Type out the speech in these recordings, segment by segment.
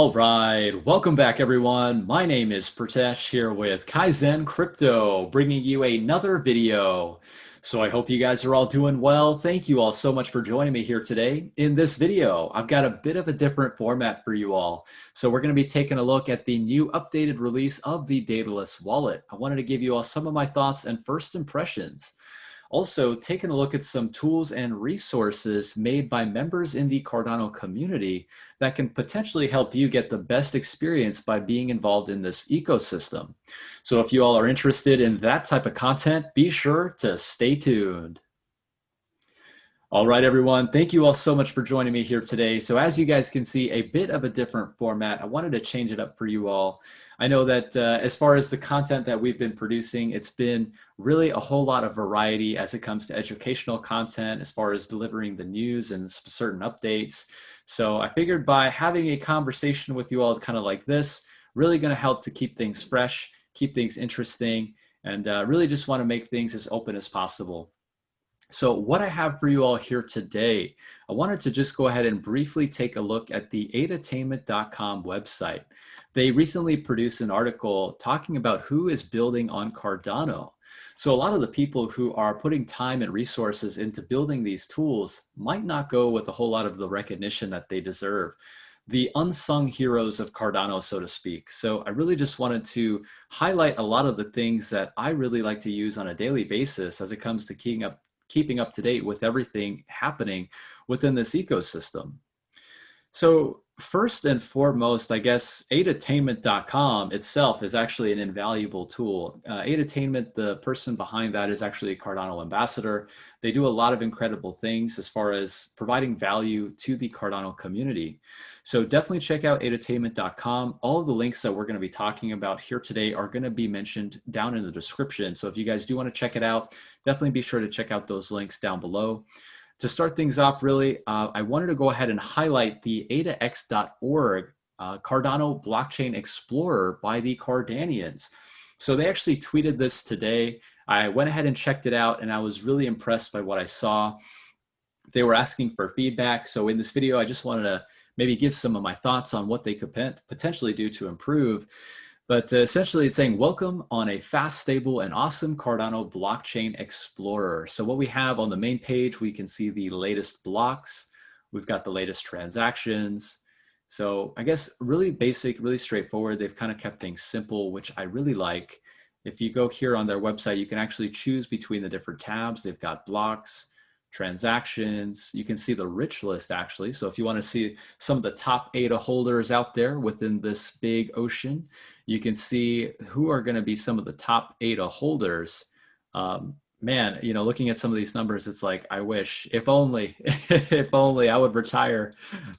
All right, welcome back everyone. My name is Pritesh here with Kaizen Crypto, bringing you another video. So I hope you guys are all doing well. Thank you all so much for joining me here today. In this video, I've got a bit of a different format for you all. So we're going to be taking a look at the new updated release of the Daedalus wallet. I wanted to give you all some of my thoughts and first impressions. Also, taking a look at some tools and resources made by members in the Cardano community that can potentially help you get the best experience by being involved in this ecosystem. So if you all are interested in that type of content, be sure to stay tuned. All right, everyone. Thank you all so much for joining me here today. So as you guys can see, a bit of a different format. I wanted to change it up for you all. I know that as far as the content that we've been producing, it's been really a whole lot of variety as it comes to educational content, as far as delivering the news and certain updates. So I figured by having a conversation with you all kind of like this, really going to help to keep things fresh, keep things interesting, and really just want to make things as open as possible. So what I have for you all here today, I wanted to just go ahead and briefly take a look at the aidatainment.com website. They recently produced an article talking about who is building on Cardano. So a lot of the people who are putting time and resources into building these tools might not go with a whole lot of the recognition that they deserve. The unsung heroes of Cardano, so to speak. So I really just wanted to highlight a lot of the things that I really like to use on a daily basis as it comes to keeping up to date with everything happening within this ecosystem. So first and foremost, I guess aidatainment.com itself is actually an invaluable tool. Aidatainment, the person behind that, is actually a Cardano ambassador. They do a lot of incredible things as far as providing value to the Cardano community. So definitely check out aidatainment.com. All of the links that we're going to be talking about here today are going to be mentioned down in the description. So if you guys do want to check it out, definitely be sure to check out those links down below. To start things off, really, I wanted to go ahead and highlight the adax.org Cardano Blockchain Explorer by the Cardanians. So they actually tweeted this today. I went ahead and checked it out, and I was really impressed by what I saw. They were asking for feedback. So in this video, I just wanted to maybe give some of my thoughts on what they could potentially do to improve. But essentially it's saying, welcome on a fast, stable, and awesome Cardano Blockchain Explorer. So what we have on the main page, we can see the latest blocks. We've got the latest transactions. So I guess really basic, really straightforward. They've kind of kept things simple, which I really like. If you go here on their website, you can actually choose between the different tabs. They've got blocks, transactions. You can see the rich list actually. So if you want to see some of the top ADA holders out there within this big ocean, you can see who are going to be some of the top ADA holders. Man, you know, looking at some of these numbers, it's like, I wish, if only, if only I would retire.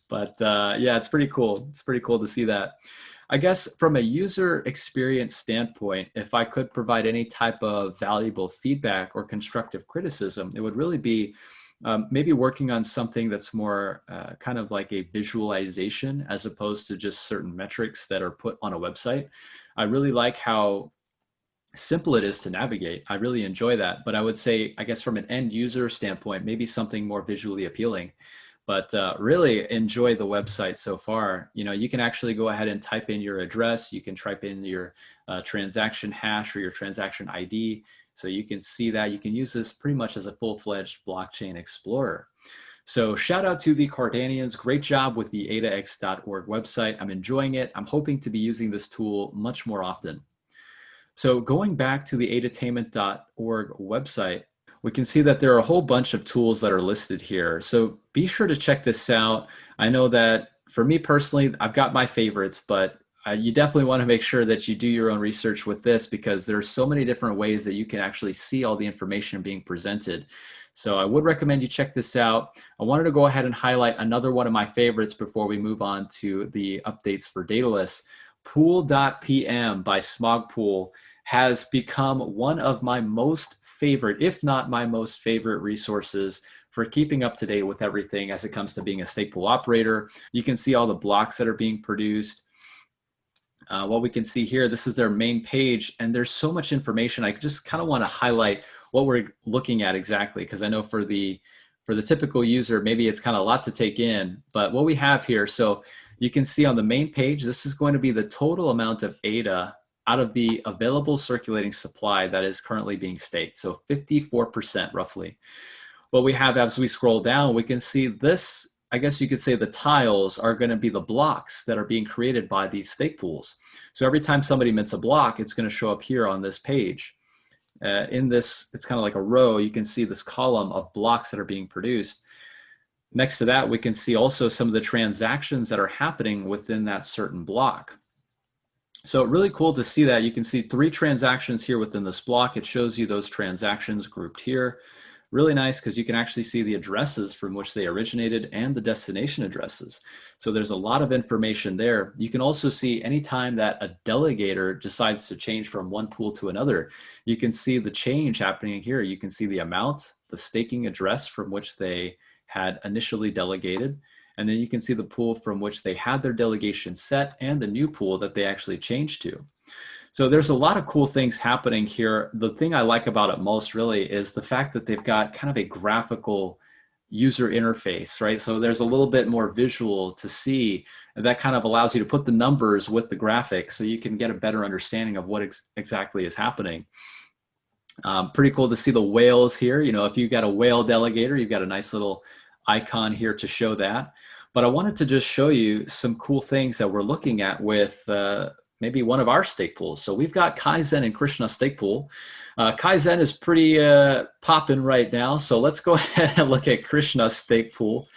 But yeah, it's pretty cool. It's pretty cool to see that. I guess from a user experience standpoint, if I could provide any type of valuable feedback or constructive criticism, it would really be maybe working on something that's more kind of like a visualization as opposed to just certain metrics that are put on a website. I really like how simple it is to navigate. I really enjoy that. But I would say, I guess from an end user standpoint, maybe something more visually appealing. But really enjoy the website so far. You know, you can actually go ahead and type in your address. You can type in your transaction hash or your transaction ID. So you can see that. You can use this pretty much as a full-fledged blockchain explorer. So shout out to the Cardanians. Great job with the adax.org website. I'm enjoying it. I'm hoping to be using this tool much more often. So going back to the aidatainment.org website, we can see that there are a whole bunch of tools that are listed here. So be sure to check this out. I know that for me personally, I've got my favorites, but you definitely want to make sure that you do your own research with this because there's so many different ways that you can actually see all the information being presented. So I would recommend you check this out. I wanted to go ahead and highlight another one of my favorites before we move on to the updates for Daedalus. Poolpm by SmogPool has become one of my most favorite, if not my most favorite resources for keeping up to date with everything as it comes to being a stake pool operator. You can see all the blocks that are being produced. What we can see here, this is their main page, and there's so much information. I just kind of want to highlight what we're looking at exactly, because I know for the typical user, maybe it's kind of a lot to take in, but what we have here, so You can see on the main page, this is going to be the total amount of ADA out of the available circulating supply that is currently being staked. So 54% roughly. What we have as we scroll down, we can see this, I guess you could say the tiles are going to be the blocks that are being created by these stake pools. So every time somebody mints a block, it's going to show up here on this page. In this, it's kind of like a row. You can see this column of blocks that are being produced. Next to that, we can see also some of the transactions that are happening within that certain block. So really cool to see that. You can see 3 transactions here within this block. It shows you those transactions grouped here. Really nice because you can actually see the addresses from which they originated and the destination addresses. So there's a lot of information there. You can also see anytime that a delegator decides to change from one pool to another, you can see the change happening here. You can see the amount, the staking address from which they had initially delegated, and then you can see the pool from which they had their delegation set and the new pool that they actually changed to. So there's a lot of cool things happening here. The thing I like about it most really is the fact that they've got kind of a graphical user interface, right? So there's a little bit more visual to see, and that kind of allows you to put the numbers with the graphics so you can get a better understanding of what exactly is happening. Pretty cool to see the whales here. You know, if you've got a whale delegator, you've got a nice little icon here to show that. But I wanted to just show you some cool things that we're looking at with maybe one of our stake pools. So we've got KAIZN and KRSNA stake pool. KAIZN is pretty popping right now. So let's go ahead and look at KRSNA stake pool.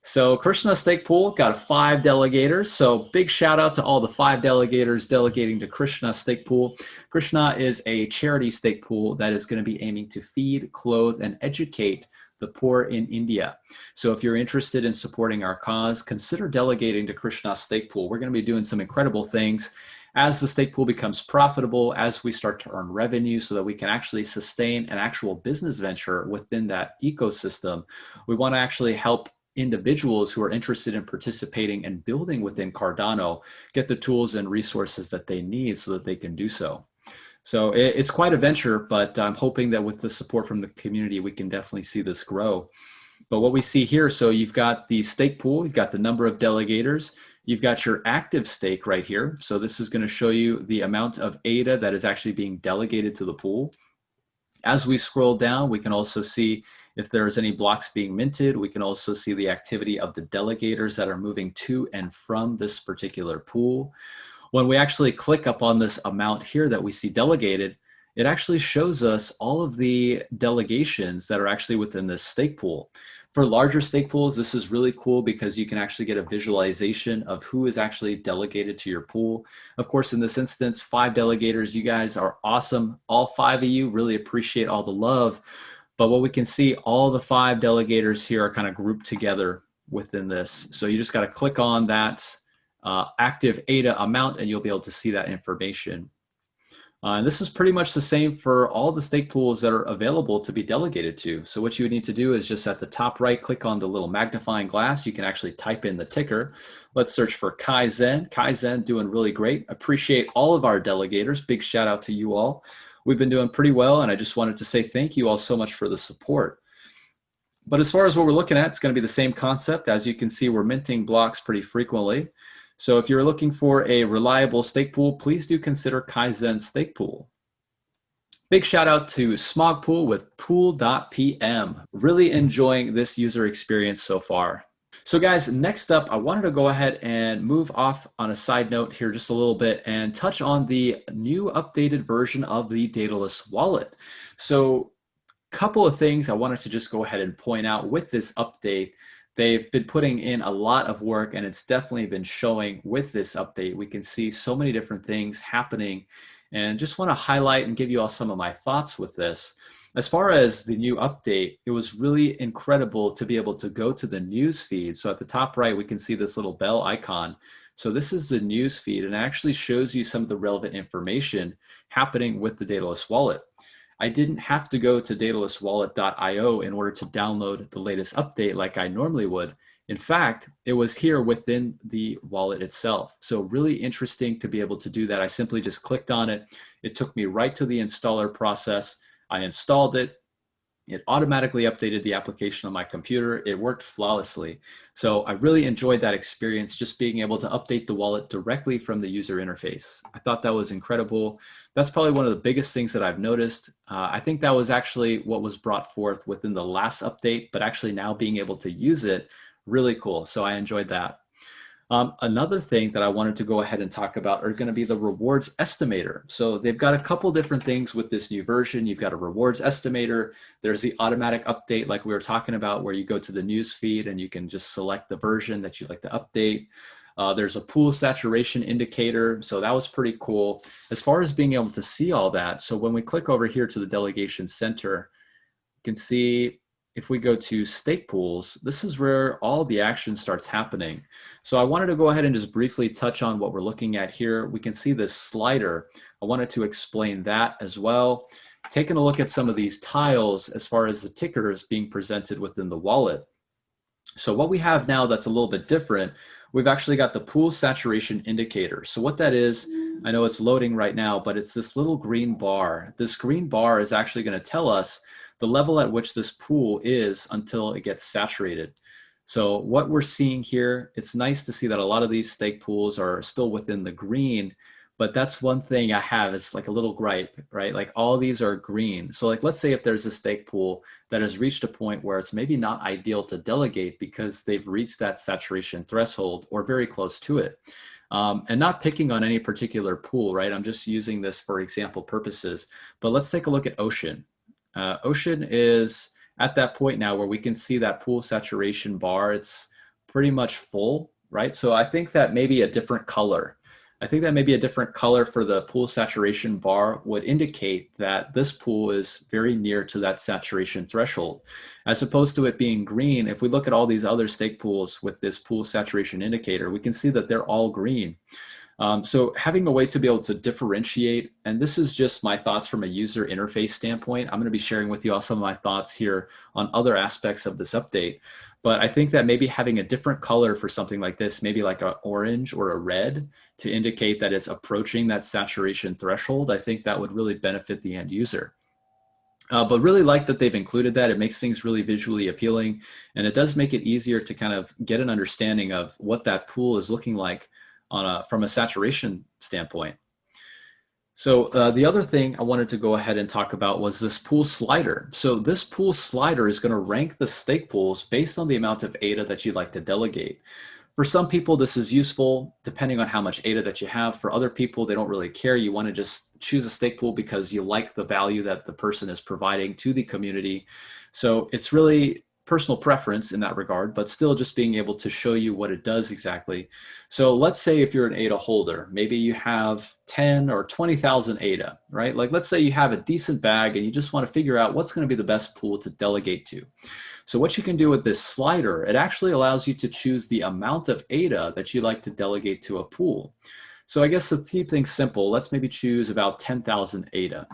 So KRSNA stake pool got 5 delegators. So big shout out to all the 5 delegators delegating to KRSNA stake pool. KRSNA is a charity stake pool that is going to be aiming to feed, clothe, and educate the poor in India. So if you're interested in supporting our cause, consider delegating to KRSNA stake pool. We're going to be doing some incredible things as the stake pool becomes profitable, as we start to earn revenue so that we can actually sustain an actual business venture within that ecosystem. We want to actually help individuals who are interested in participating and building within Cardano get the tools and resources that they need so that they can do so. So it's quite a venture, but I'm hoping that with the support from the community, we can definitely see this grow. But what we see here, so you've got the stake pool, you've got the number of delegators, you've got your active stake right here. So this is going to show you the amount of ADA that is actually being delegated to the pool. As we scroll down, we can also see if there's any blocks being minted. We can also see the activity of the delegators that are moving to and from this particular pool. When we actually click up on this amount here that we see delegated, it actually shows us all of the delegations that are actually within this stake pool. For larger stake pools, this is really cool because you can actually get a visualization of who is actually delegated to your pool. Of course, in this instance, 5 delegators, you guys are awesome. All 5 of you, really appreciate all the love. But what we can see, all the 5 delegators here are kind of grouped together within this. So you just got to click on that active ADA amount and you'll be able to see that information. And this is pretty much the same for all the stake pools that are available to be delegated to. So what you would need to do is just at the top right, click on the little magnifying glass. You can actually type in the ticker. Let's search for KAIZN. KAIZN doing really great. Appreciate all of our delegators. Big shout out to you all. We've been doing pretty well, and I just wanted to say thank you all so much for the support. But as far as what we're looking at, it's going to be the same concept. As you can see, we're minting blocks pretty frequently. So if you're looking for a reliable stake pool, please do consider KAIZN stake pool. Big shout out to Smogpool with Poolpm. Really enjoying this user experience so far. So guys, next up, I wanted to go ahead and move off on a side note here just a little bit and touch on the new updated version of the Daedalus wallet. So a couple of things I wanted to just go ahead and point out with this update. They've been putting in a lot of work, and it's definitely been showing with this update. We can see so many different things happening, and just want to highlight and give you all some of my thoughts with this. As far as the new update, it was really incredible to be able to go to the news feed. So at the top right, we can see this little bell icon. So this is the news feed, and it actually shows you some of the relevant information happening with the Daedalus wallet. I didn't have to go to daedaluswallet.io in order to download the latest update like I normally would. In fact, it was here within the wallet itself. So really interesting to be able to do that. I simply just clicked on it. It took me right to the installer process. I installed it. It automatically updated the application on my computer. It worked flawlessly. So I really enjoyed that experience, just being able to update the wallet directly from the user interface. I thought that was incredible. That's probably one of the biggest things that I've noticed. I think that was actually what was brought forth within the last update, but actually now being able to use it, really cool. So I enjoyed that. Another thing that I wanted to go ahead and talk about are going to be the rewards estimator. So they've got a couple different things with this new version. You've got a rewards estimator. There's the automatic update like we were talking about, where you go to the news feed and you can just select the version that you'd like to update. There's a pool saturation indicator. So that was pretty cool. As far as being able to see all that, so when we click over here to the delegation center, you can see if we go to stake pools, this is where all the action starts happening. So I wanted to go ahead and just briefly touch on what we're looking at here. We can see this slider. I wanted to explain that as well. Taking a look at some of these tiles as far as the tickers being presented within the wallet. So what we have now that's a little bit different, we've actually got the pool saturation indicator. So what that is, I know it's loading right now, but it's this little green bar. This green bar is actually going to tell us the level at which this pool is until it gets saturated. So what we're seeing here, it's nice to see that a lot of these stake pools are still within the green, but that's one thing I have, it's like a little gripe, right? Like all these are green. So like, let's say if there's a stake pool that has reached a point where it's maybe not ideal to delegate because they've reached that saturation threshold or very close to it. And not picking on any particular pool, right? I'm just using this for example purposes, but let's take a look at Ocean. Ocean is at that point now where we can see that pool saturation bar. It's pretty much full, right? So I think that maybe a different color. I think that maybe a different color for the pool saturation bar would indicate that this pool is very near to that saturation threshold. As opposed to it being green, if we look at all these other stake pools with this pool saturation indicator, we can see that they're all green. So having a way to be able to differentiate, and this is just my thoughts from a user interface standpoint. I'm going to be sharing with you all some of my thoughts here on other aspects of this update. But I think that maybe having a different color for something like this, maybe like an orange or a red to indicate that it's approaching that saturation threshold, I think that would really benefit the end user. But really like that they've included that. It makes things really visually appealing, and it does make it easier to kind of get an understanding of what that pool is looking like from a saturation standpoint. So the other thing I wanted to go ahead and talk about was this pool slider. So this pool slider is going to rank the stake pools based on the amount of ADA that you'd like to delegate. For some people, this is useful depending on how much ADA that you have. For other people, they don't really care. You want to just choose a stake pool because you like the value that the person is providing to the community. So it's really personal preference in that regard, but still just being able to show you what it does exactly. So let's say if you're an ADA holder, maybe you have 10 or 20,000 ADA, right? Like let's say you have a decent bag and you just want to figure out what's going to be the best pool to delegate to. So what you can do with this slider, it actually allows you to choose the amount of ADA that you'd like to delegate to a pool. So I guess to keep things simple, let's maybe choose about 10,000 ADA.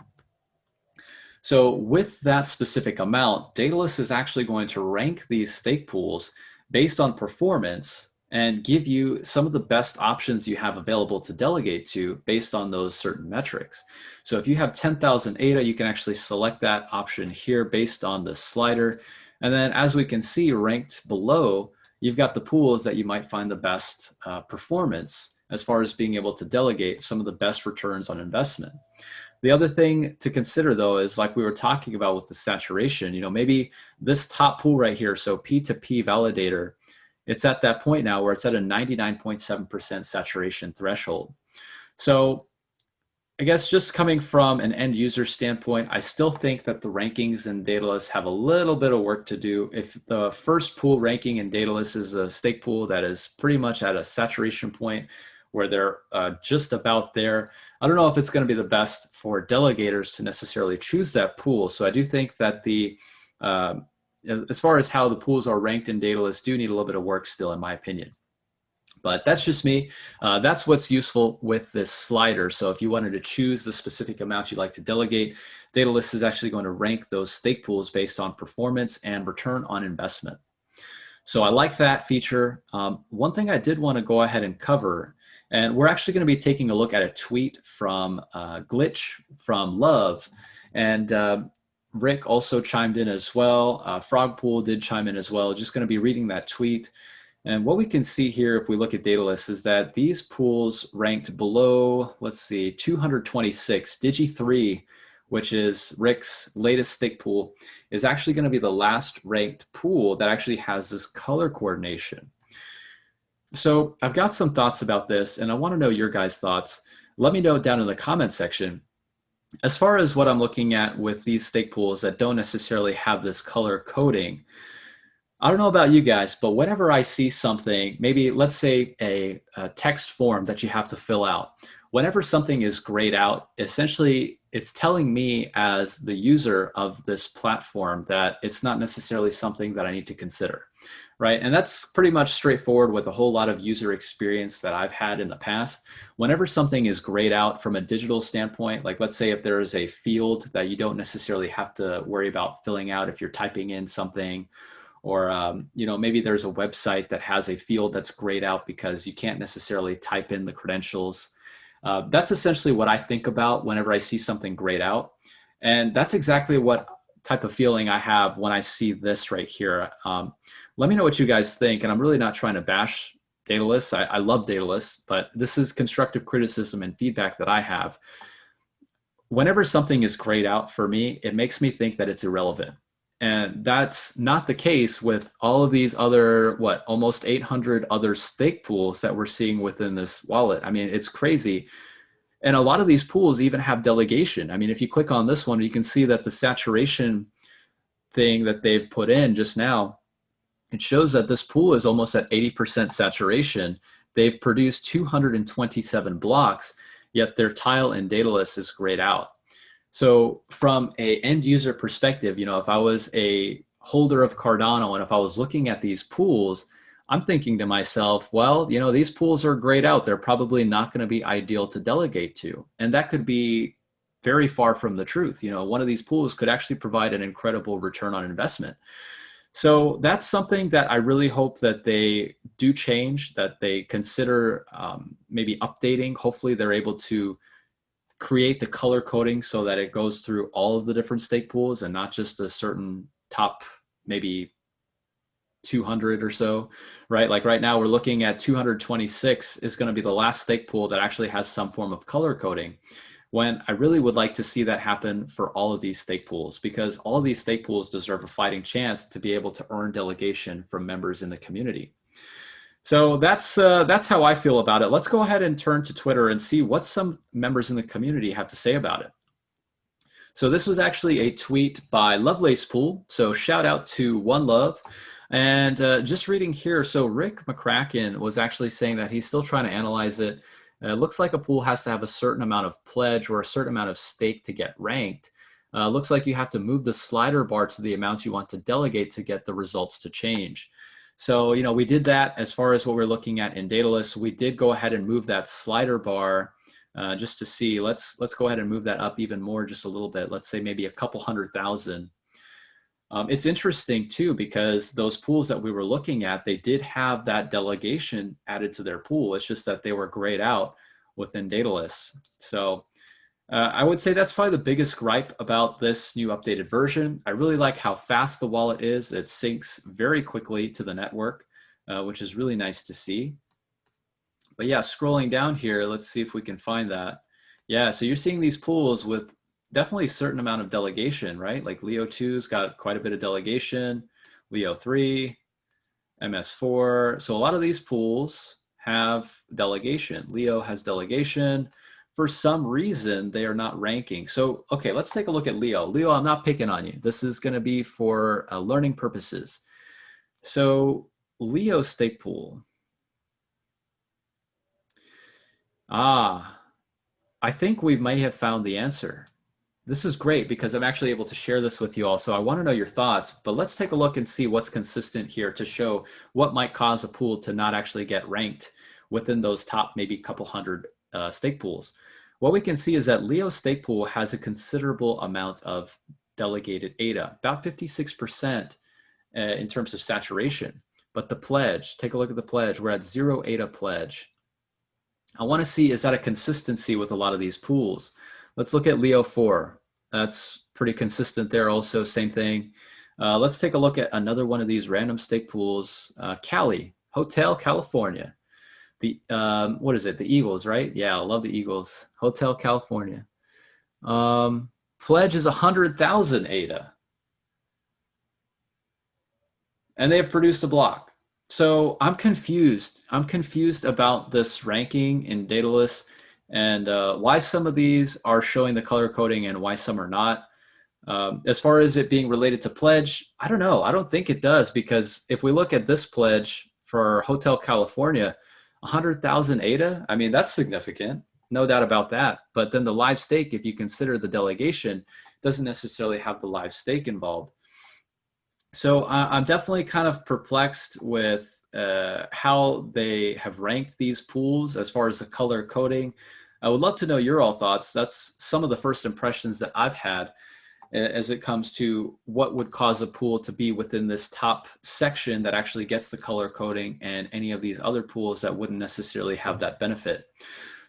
So with that specific amount, Daedalus is actually going to rank these stake pools based on performance and give you some of the best options you have available to delegate to based on those certain metrics. So if you have 10,000 ADA, you can actually select that option here based on the slider. And then as we can see ranked below, you've got the pools that you might find the best performance as far as being able to delegate some of the best returns on investment. The other thing to consider though is like we were talking about with the saturation, maybe this top pool right here, so P2P validator, it's at that point now where it's at a 99.7% saturation threshold. So I guess just coming from an end user standpoint, I still think that the rankings in Daedalus have a little bit of work to do. If the first pool ranking in Daedalus is a stake pool that is pretty much at a saturation point where they're just about there, I don't know if it's going to be the best for delegators to necessarily choose that pool. So I do think that as far as how the pools are ranked in Daedalus do need a little bit of work still, in my opinion. But that's just me. That's what's useful with this slider. So if you wanted to choose the specific amount you'd like to delegate, Daedalus is actually going to rank those stake pools based on performance and return on investment. So I like that feature. One thing I did want to go ahead and cover, and we're actually going to be taking a look at a tweet from Glitch from Love. And Rick also chimed in as well. Frogpool did chime in as well. Just going to be reading that tweet. And what we can see here, if we look at Daedalus, is that these pools ranked below, let's see, 226. Digi3, which is Rick's latest stake pool, is actually going to be the last ranked pool that actually has this color coordination. So I've got some thoughts about this, and I want to know your guys' thoughts. Let me know down in the comment section. As far as what I'm looking at with these stake pools that don't necessarily have this color coding, I don't know about you guys, but whenever I see something, maybe let's say a text form that you have to fill out, whenever something is grayed out, essentially it's telling me as the user of this platform that it's not necessarily something that I need to consider, right? And that's pretty much straightforward with a whole lot of user experience that I've had in the past. Whenever something is grayed out from a digital standpoint, like let's say if there is a field that you don't necessarily have to worry about filling out if you're typing in something, or maybe there's a website that has a field that's grayed out because you can't necessarily type in the credentials. That's essentially what I think about whenever I see something grayed out. And that's exactly what type of feeling I have when I see this right here. Let me know what you guys think. And I'm really not trying to bash Daedalus. I love Daedalus, but this is constructive criticism and feedback that I have. Whenever something is grayed out for me, it makes me think that it's irrelevant. And that's not the case with all of these other, almost 800 other stake pools that we're seeing within this wallet. I mean, it's crazy. And a lot of these pools even have delegation. I mean, if you click on this one, you can see that the saturation thing that they've put in just now, it shows that this pool is almost at 80% saturation. They've produced 227 blocks, yet their tile in Daedalus is grayed out. So from a end user perspective, if I was a holder of Cardano and if I was looking at these pools, I'm thinking to myself, well, these pools are grayed out. They're probably not going to be ideal to delegate to. And that could be very far from the truth. One of these pools could actually provide an incredible return on investment. So that's something that I really hope that they do change, that they consider maybe updating. Hopefully they're able to create the color coding so that it goes through all of the different stake pools and not just a certain top, maybe 200 or so, right? Like right now we're looking at 226 is going to be the last stake pool that actually has some form of color coding, when I really would like to see that happen for all of these stake pools, because all of these stake pools deserve a fighting chance to be able to earn delegation from members in the community. So that's how I feel about it. Let's go ahead and turn to Twitter and see what some members in the community have to say about it. So this was actually a tweet by Lovelace Pool. So shout out to One Love. And just reading here, so Rick McCracken was actually saying that he's still trying to analyze it. It looks like a pool has to have a certain amount of pledge or a certain amount of stake to get ranked. Looks like you have to move the slider bar to the amount you want to delegate to get the results to change. So, we did that as far as what we're looking at in Daedalus. We did go ahead and move that slider bar just to see. Let's go ahead and move that up even more, just a little bit. Let's say maybe a couple 100,000. It's interesting too, because those pools that we were looking at, they did have that delegation added to their pool. It's just that they were grayed out within Daedalus. So I would say that's probably the biggest gripe about this new updated version. I really like how fast the wallet is. It syncs very quickly to the network, which is really nice to see. But yeah, scrolling down here, let's see if we can find that. Yeah, so you're seeing these pools with definitely a certain amount of delegation, right? Like Leo 2's got quite a bit of delegation, Leo 3, MS4. So a lot of these pools have delegation. Leo has delegation. For some reason, they are not ranking. So, okay, let's take a look at Leo. Leo, I'm not picking on you. This is going to be for learning purposes. So Leo stake pool. I think we may have found the answer. This is great because I'm actually able to share this with you all. So I want to know your thoughts, but let's take a look and see what's consistent here to show what might cause a pool to not actually get ranked within those top maybe couple hundred stake pools. What we can see is that Leo stake pool has a considerable amount of delegated ADA, about 56% in terms of saturation. But the pledge, take a look at the pledge. We're at 0 ADA pledge. I want to see, is that a consistency with a lot of these pools? Let's look at Leo 4. That's pretty consistent there also, same thing. Let's take a look at another one of these random stake pools, Cali, Hotel California. The, what is it? The Eagles, right? Yeah, I love the Eagles. Hotel California. Pledge is 100,000 ADA. And they have produced a block. So I'm confused. I'm confused about this ranking in Daedalus and why some of these are showing the color coding and why some are not. As far as it being related to pledge, I don't know. I don't think it does, because if we look at this pledge for Hotel California, 100,000 ADA, I mean, that's significant. No doubt about that. But then the live stake, if you consider the delegation, doesn't necessarily have the live stake involved. So I'm definitely kind of perplexed with how they have ranked these pools as far as the color coding. I would love to know your all thoughts. That's some of the first impressions that I've had as it comes to what would cause a pool to be within this top section that actually gets the color coding, and any of these other pools that wouldn't necessarily have that benefit.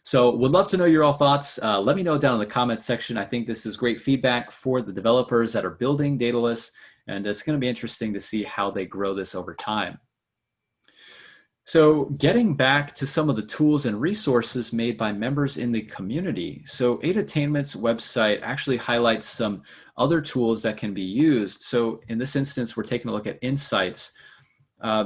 So would love to know your all thoughts. Let me know down in the comments section. I think this is great feedback for the developers that are building Daedalus, and it's going to be interesting to see how they grow this over time. So getting back to some of the tools and resources made by members in the community. So Aidatainment's website actually highlights some other tools that can be used. So in this instance, we're taking a look at insights.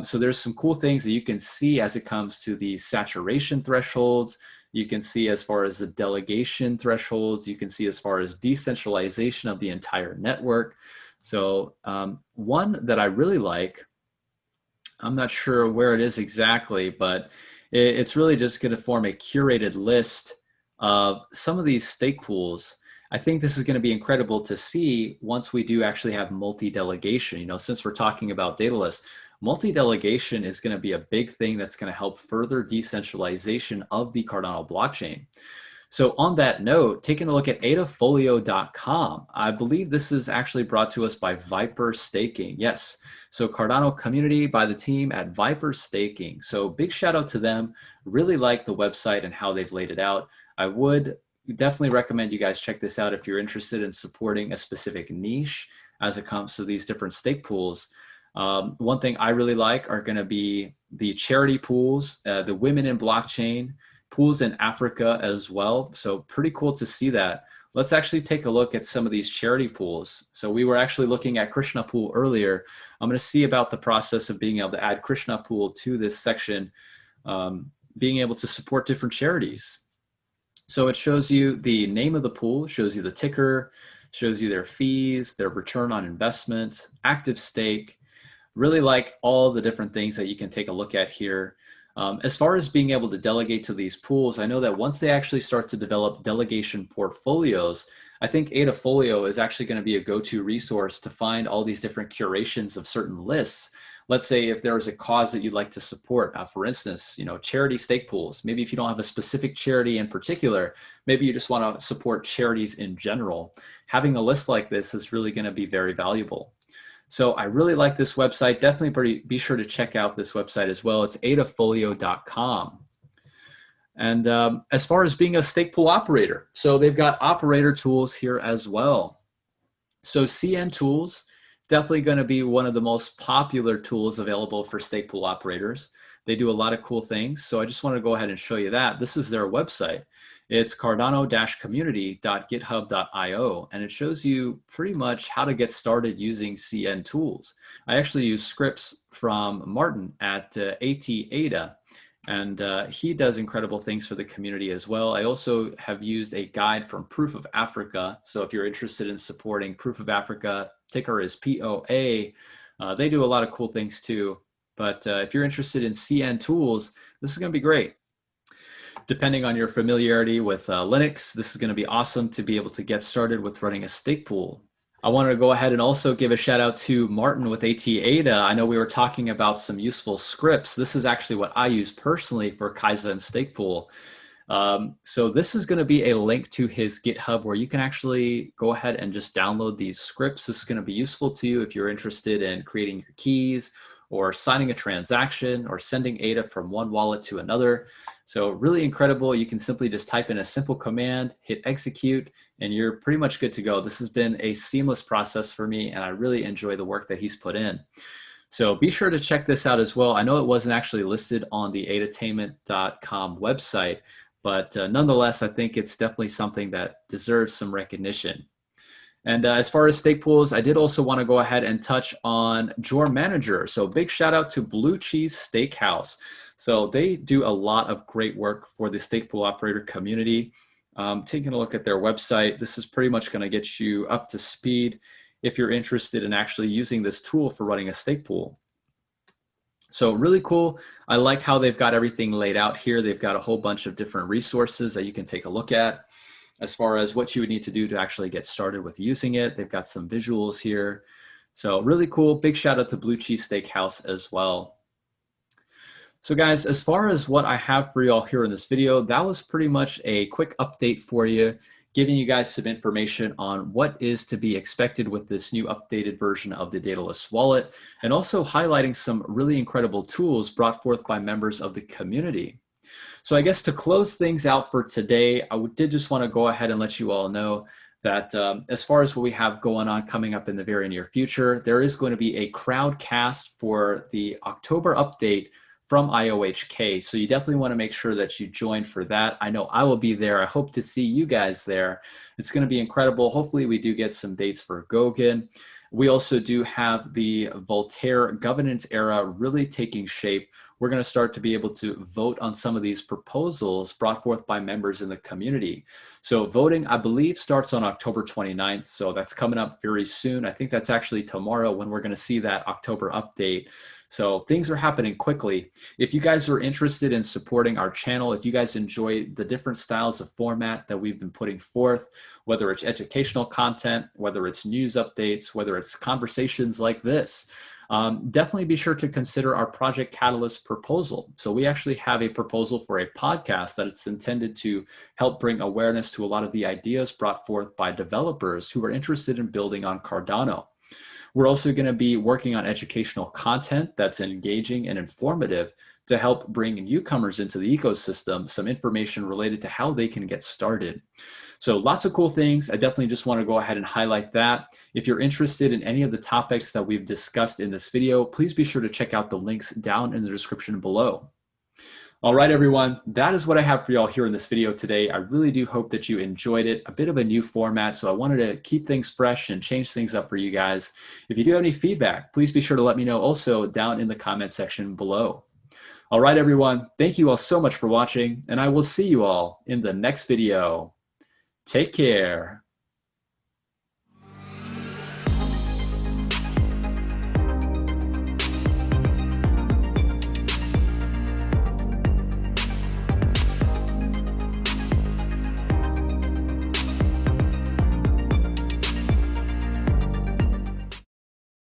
So there's some cool things that you can see as it comes to the saturation thresholds. You can see as far as the delegation thresholds. You can see as far as decentralization of the entire network. So one that I really like, I'm not sure where it is exactly, but it's really just going to form a curated list of some of these stake pools. I think this is going to be incredible to see once we do actually have multi-delegation. You know, since we're talking about Daedalus, multi-delegation is going to be a big thing that's going to help further decentralization of the Cardano blockchain. So on that note, taking a look at adafolio.com, I believe this is actually brought to us by Viper Staking. Yes, so Cardano community by the team at Viper Staking. So big shout out to them. Really like the website and how they've laid it out. I would definitely recommend you guys check this out if you're interested in supporting a specific niche as it comes to these different stake pools. One thing I really like are going to be the charity pools, the women in blockchain, pools in Africa as well. So pretty cool to see that. Let's actually take a look at some of these charity pools. So we were actually looking at KRSNA pool earlier. I'm going to see about the process of being able to add KRSNA pool to this section, being able to support different charities. So it shows you the name of the pool, shows you the ticker, shows you their fees, their return on investment, active stake. Really like all the different things that you can take a look at here. As far as being able to delegate to these pools, I know that once they actually start to develop delegation portfolios, I think Adafolio is actually going to be a go-to resource to find all these different curations of certain lists. Let's say if there is a cause that you'd like to support, for instance, you know, charity stake pools. Maybe if you don't have a specific charity in particular, maybe you just want to support charities in general. Having a list like this is really going to be very valuable. So I really like this website. Definitely be sure to check out this website as well. It's adafolio.com. And as far as being a stake pool operator, so they've got operator tools here as well. So CN Tools, definitely going to be one of the most popular tools available for stake pool operators. They do a lot of cool things. So I just want to go ahead and show you that. This is their website. It's cardano-community.github.io, and it shows you pretty much how to get started using CN tools. I actually use scripts from Martin at AT-ADA, and he does incredible things for the community as well. I also have used a guide from Proof of Africa. So if you're interested in supporting Proof of Africa, ticker is POA. They do a lot of cool things too. But if you're interested in CN tools, this is going to be great. Depending on your familiarity with Linux, this is going to be awesome to be able to get started with running a stake pool. I wanted to go ahead and also give a shout out to Martin with AT-ADA. I know we were talking about some useful scripts. This is actually what I use personally for Kaizen stake pool. So this is going to be a link to his GitHub where you can actually go ahead and just download these scripts. This is going to be useful to you if you're interested in creating your keys or signing a transaction or sending ADA from one wallet to another. So really incredible. You can simply just type in a simple command, hit execute, and you're pretty much good to go. This has been a seamless process for me, and I really enjoy the work that he's put in. So be sure to check this out as well. I know it wasn't actually listed on the adatainment.com website, but nonetheless, I think it's definitely something that deserves some recognition. And as far as stake pools, I did also want to go ahead and touch on Your Manager. So big shout out to Blue Cheese Steakhouse. So they do a lot of great work for the stake pool operator community. Taking a look at their website, this is pretty much going to get you up to speed if you're interested in actually using this tool for running a stake pool. So really cool. I like how they've got everything laid out here. They've got a whole bunch of different resources that you can take a look at as far as what you would need to do to actually get started with using it. They've got some visuals here. So really cool. Big shout out to Blue Cheese Steakhouse as well. So guys, as far as what I have for y'all here in this video, that was pretty much a quick update for you, giving you guys some information on what is to be expected with this new updated version of the Daedalus wallet, and also highlighting some really incredible tools brought forth by members of the community. So I guess to close things out for today, I did just want to go ahead and let you all know that as far as what we have going on coming up in the very near future, there is going to be a crowdcast for the October update from IOHK. So you definitely want to make sure that you join for that. I know I will be there. I hope to see you guys there. It's going to be incredible. Hopefully we do get some dates for Goguen. We also do have the Voltaire governance era really taking shape. We're going to start to be able to vote on some of these proposals brought forth by members in the community. So voting, I believe, starts on October 29th. So that's coming up very soon. I think that's actually tomorrow when we're going to see that October update. So things are happening quickly. If you guys are interested in supporting our channel, if you guys enjoy the different styles of format that we've been putting forth, whether it's educational content, whether it's news updates, whether it's conversations like this, definitely be sure to consider our Project Catalyst proposal. So we actually have a proposal for a podcast that it's intended to help bring awareness to a lot of the ideas brought forth by developers who are interested in building on Cardano. We're also going to be working on educational content that's engaging and informative to help bring newcomers into the ecosystem some information related to how they can get started. So lots of cool things. I definitely just want to go ahead and highlight that. If you're interested in any of the topics that we've discussed in this video, please be sure to check out the links down in the description below. All right, everyone, that is what I have for y'all here in this video today. I really do hope that you enjoyed it. A bit of a new format, so I wanted to keep things fresh and change things up for you guys. If you do have any feedback, please be sure to let me know also down in the comment section below. All right, everyone, thank you all so much for watching, and I will see you all in the next video. Take care.